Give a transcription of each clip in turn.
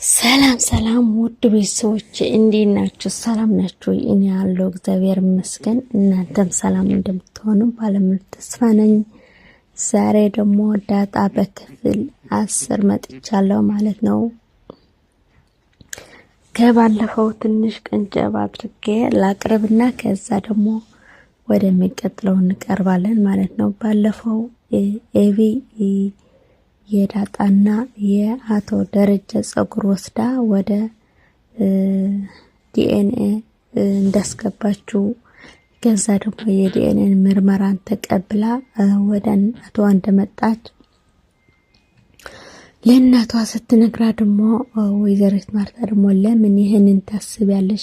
ሰላም ሰላም ውድ ቤተሰቦች እንዴት ናችሁ? ሰላም ናችሁ? እኔ ያለው እግዚአብሔር ይመስገን እናንተም ሰላም እንደምትሆኑ ባለሙሉ ተስፋ ነኝ። ዛሬ ደግሞ ዳጣ በክፍል 10 መጥቻለሁ ማለት ነው። ከባለፈው ትንሽ ቀንጨብ አድርጌ ላቅርብና ከዛ ደግሞ ወደሚቀጥለው እንቀርባለን ማለት ነው። ባለፈው ኤቪ የዳጣና የአቶ ደረጀ ጸጉር ወስዳ ወደ ዲኤንኤ እንዳስገባችው ከዛ ደግሞ የዲኤንኤ ምርመራን ተቀብላ ወደ እናቷ እንደመጣች ለእናቷ ስትነግራ ደግሞ ወይዘሪት ማርታ ደግሞ ለምን ይሄንን ታስቢያለሽ?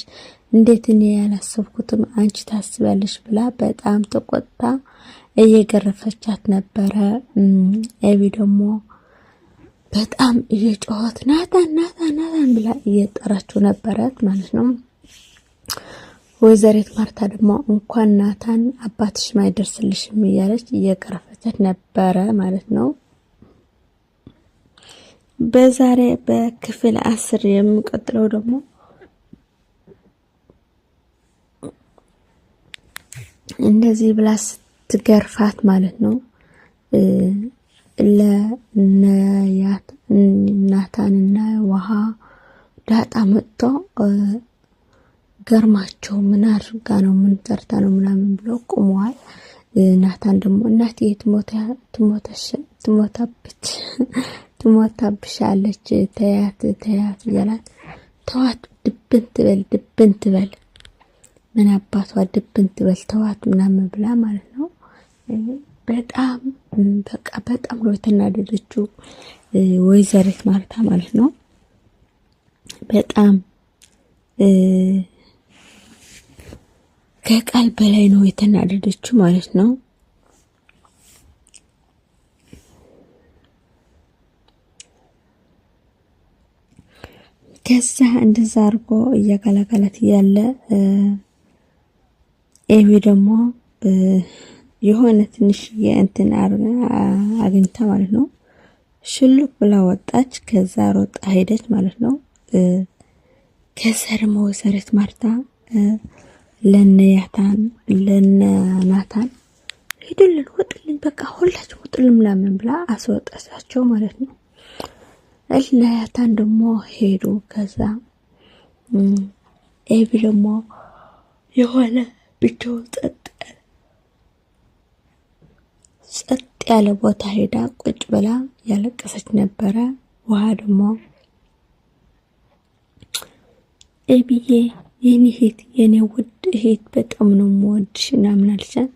እንዴት እኔ ያላሰብኩትም አንቺ ታስቢያለሽ ብላ በጣም ተቆጣ እየገረፈቻት ነበረ። ኤቪ ደግሞ በጣም እየጮኸት ናታን ብላ እየጠራችው ነበረት ማለት ነው። ወይዘሪት ማርታ ደግሞ እንኳን ናታን አባትሽ ማይደርስልሽም እያለች እየገረፈቻት ነበረ ማለት ነው። በዛሬ በክፍል 10 የሚቀጥለው ደግሞ እንደዚህ ብላ ስትገርፋት ማለት ነው ለናታንና ውሃ ዳጣ መጥቶ ገርማቸው ምን አድርጋ ነው ምን ሰርታ ነው ምናምን ብሎ ቆመዋል። ናታን ደግሞ እናቴ ትሞታብሻለች ተያት ይላል። ተዋት ድብን ትበል ምን አባቷ ድብን ትበል ተዋት ምናምን ብላ ማለት ነው። በጣም በጣም ነው የተናደደችው ወይዘሪት ማርታ ማለት ነው። በጣም ከቃል በላይ ነው የተናደደችው ማለት ነው። ከዛ እንደዛ አርጎ እያገላገላት ያለ ኤቪ ደግሞ የሆነ ትንሽ የእንትን አግኝታ ማለት ነው ሽልክ ብላ ወጣች። ከዛ ሮጣ ሄደች ማለት ነው። ከዛ ደግሞ ወይዘሪት ማርታ ለናታን ሄዱልን ወጥልን በቃ ሁላችሁ ወጥልን ምናምን ብላ አስወጣቻቸው ማለት ነው። ለናታን ደግሞ ሄዱ። ከዛ ኤቪ ደግሞ የሆነ ብቻው ጸጥ ያለ ቦታ ሄዳ ቁጭ ብላ ያለቀሰች ነበረ። ውሃ ደግሞ ኤቢዬ የኔ ውድ እህት በጣም ነው የምወድሽ ምናምን አለቻት።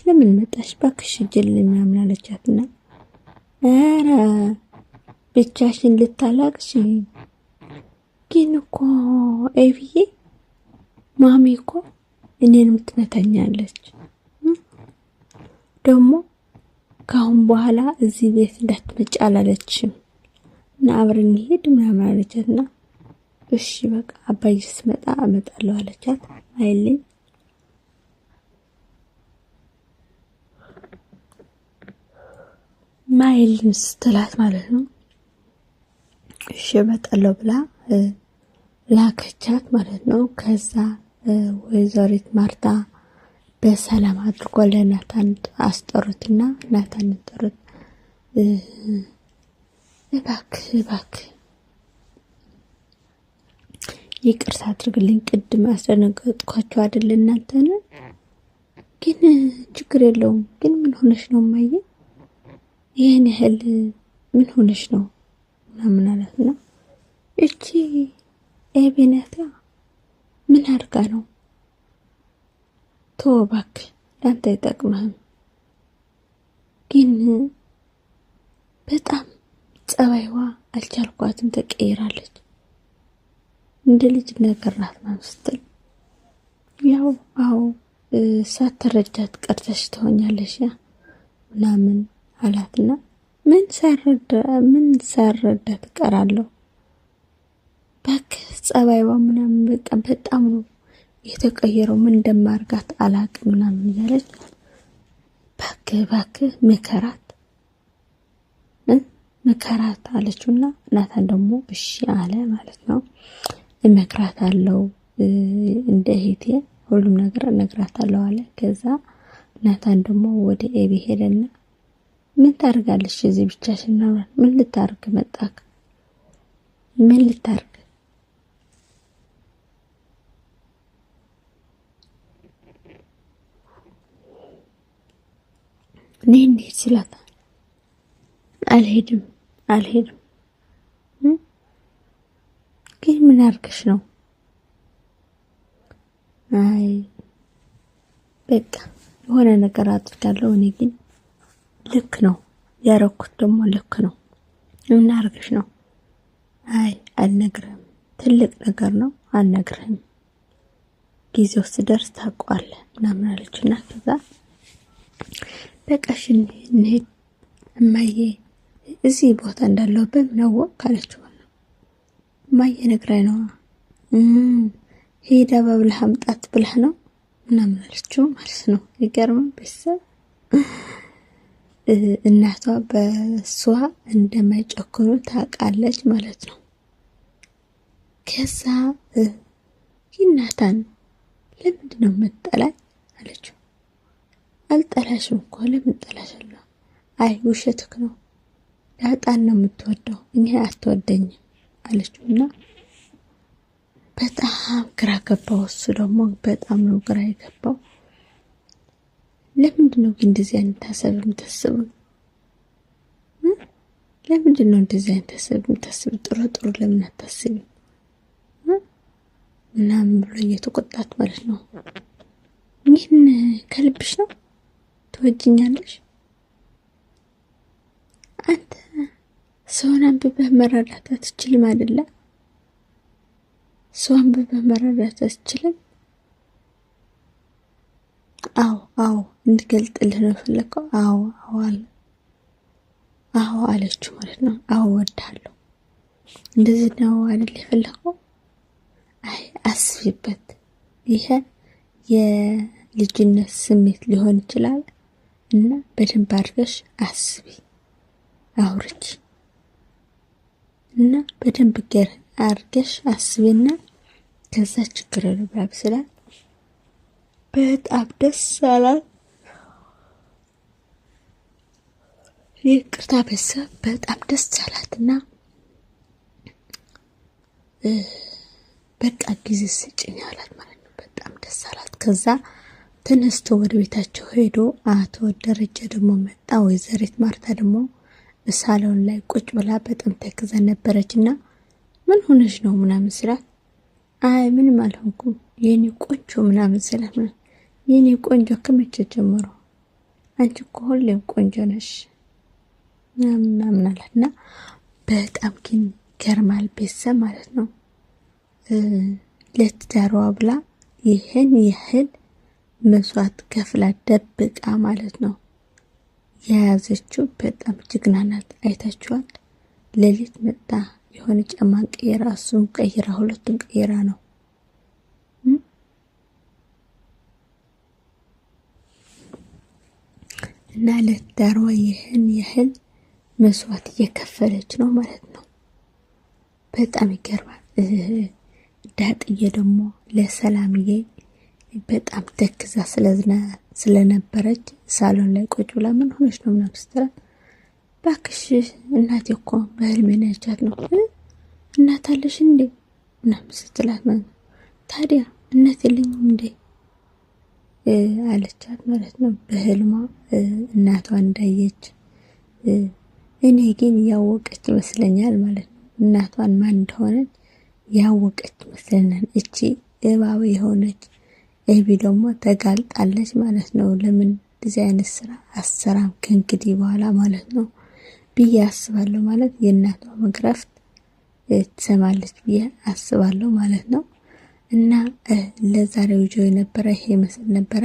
ለምን መጣሽ ባክሽ ጅል ምናምን አለቻትና ኧረ ብቻሽን ልታላቅሽ ግን እኮ ኤቢዬ ማሚ እኮ እኔንም ትመታኛለች ደግሞ ካሁን በኋላ እዚህ ቤት እንዳትመጪ አላለችም እና አብረን እንሂድ ምናምን አለቻትና እሺ በቃ አባዬ ሲመጣ እመጣለሁ አለቻት። ማይልን ስትላት ማለት ነው እሺ እመጣለሁ ብላ ላከቻት ማለት ነው። ከዛ ወይዘሪት ማርታ በሰላም አድርጎ ለናታን አስጠሩትና ናታን ጠሩት። እባክህ ይቅርታ አድርግልኝ ቅድም አስደነገጥኳችሁ አይደል እናንተን፣ ግን ችግር የለውም ግን ምን ሆነሽ ነው ማየ ይሄን ያህል ምን ሆነሽ ነው ምናምን አላትና እቺ ኤቤናታ ምን አድርጋ ነው ተወባክ ላንተ ይጠቅምህም፣ ግን በጣም ጸባይዋ አልቻልኳትም ተቀይራለች እንደ ልጅ ነገራት ማምስትል ያው አው ሳትረዳት ቀርተሽ ትሆኛለሽ ያ ምናምን አላትና ምን ሳረዳት ቀራለሁ ባክ ጸባይዋ ምናምን በጣም ነው የተቀየረው ምን እንደማርጋት አላቅም ምናምን እያለች ባክ ምከራት ምከራት አለችውና ናታን ደግሞ እሺ አለ ማለት ነው። እመክራታለሁ እንደ እህቴ ሁሉም ነገር እነግራታለሁ አለ። ከዛ ናታን ደግሞ ወደ ኤቢ ሄደና ምን ታርጋለሽ እዚህ ብቻሽን ነው? ምን ልታርግ መጣክ? ምን ልታርግ? እኔ እንዴት ሲላታ አልሄድም ግን ምን አርገሽ ነው? አይ በቃ የሆነ ነገር አድርጋለሁ። እኔ ግን ልክ ነው ያረኩት፣ ደግሞ ልክ ነው። ምን አርገሽ ነው? አይ አልነግርህም፣ ትልቅ ነገር ነው አልነግርህም፣ ጊዜው ሲደርስ ታውቀዋለህ ምናምን አለችና ከዛ በቃሽ እንሂድ እማዬ እዚህ ቦታ እንዳለው በምን አወቅክ አለችው። እማዬ ነግራኝ ነው። ሄዳ በብልህ አምጣት ብለህ ነው ምናምን አለችው ማለት ነው። ይገርም ቤተሰብ እናቷ በሷ እንደማይጨክኑ ታውቃለች ማለት ነው። ከዛ ናታን ለምንድን ነው የምትጠላኝ አለችው። አልጠላሽም እኮ ለምን ጠላሻለሁ? አይ ውሸትክ ነው፣ ዳጣን ነው የምትወደው እኔ አትወደኝም አለችውና በጣም ግራ ገባው። እሱ ደግሞ በጣም ነው ግራ የገባው። ለምንድን ነው ግን እንደዚህ አይነት ሀሳብ የምታስቡ? ለምንድን ነው እንደዚህ አይነት ሀሳብ የምታስቡ? ጥሩ ለምን አታስቢ ምናምን ብሎ እየተቆጣት ማለት ነው። ይህን ከልብሽ ነው ትወጂኛለሽ? አንተ ሰውን አንብበህ መረዳት አትችልም አይደለ? ሰው አንብበህ መረዳት አትችልም? አዎ እንድገልጥልህ ነው የፈለከው? አዎ አለችው ማለት ነው። አዎ እወድሃለሁ። እንደዚህ ነው አይደል የፈለከው? አይ አስቢበት። ይሄ የልጅነት ስሜት ሊሆን ይችላል እና በደንብ አድርገሽ አስቢ፣ አውርጂ እና በደንብ አድርገሽ አስቢና ከዛ ችግር ልባብ ስላት በጣም ደስ አላት። ይቅርታ ቤተሰብ በጣም ደስ አላትና በቃ ጊዜ ስጭኝ አላት ማለት ነው። በጣም ደስ አላት። ከዛ ተነስቶ ወደ ቤታቸው ሄዶ አቶ ደረጀ ደግሞ መጣ። ወይዘሪት ማርታ ደግሞ ሳሎን ላይ ቁጭ ብላ በጣም ተክዛ ነበረችና ምን ሆነሽ ነው ምናምን ስላት አይ ምንም አልሆንኩም የኔ ቆንጆ ምናምን ስላት የኔ ቆንጆ ከመቼ ጀምሮ አንቺ እኮ ሁሌም ቆንጆ ነሽ ምናምን አላትና በጣም ግን ገርማል ቤተሰብ ማለት ነው። ለትዳሯ ብላ ይህን ያህል መስዋዕት ከፍላ ደብቃ ማለት ነው የያዘችው በጣም ጀግና ናት። አይታችኋል። ሌሊት መጣ የሆነ ጫማን ቀይራ እሱን ቀይራ ሁለቱን ቀይራ ነው እና ለትዳሯ ይህን ያህል መስዋዕት እየከፈለች ነው ማለት ነው። በጣም ይገርማል። ዳጥዬ ደግሞ ለሰላምዬ በጣም ተክዛ ስለነበረች ሳሎን ላይ ቁጭ ብላ ምን ሆነች ነው ምናምን ስትላት ባክሽ እናቴ እኮ በህልሜ ነቻት ነው እናት አለሽ እንዴ ምናምን ስትላት ማለት ታዲያ እናት የለኝም እንዴ አለቻት ማለት ነው። በህልሟ እናቷ እንዳየች እኔ ግን ያወቀች ይመስለኛል ማለት ነው። እናቷን ማን እንደሆነች ያወቀች ይመስለኛል። እቺ እባብ የሆነች ኤቢ ደግሞ ተጋልጣለች ማለት ነው። ለምን እንደዚህ አይነት ስራ አሰራም ከእንግዲህ በኋላ ማለት ነው ብዬ አስባለሁ። ማለት የእናቷ መግረፍት ትሰማለች ብዬ አስባለሁ ማለት ነው። እና ለዛሬው ቪዲዮ የነበረ ይሄ መስል ነበረ።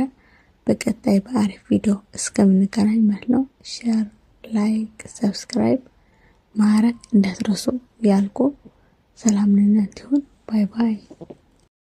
በቀጣይ በአሪፍ ቪዲዮ እስከምንገናኝ ማለት ነው ሼር፣ ላይክ፣ ሰብስክራይብ ማድረግ እንዳትረሱ ያልኩ ሰላም ለእናንተ ይሁን። ባይ ባይ።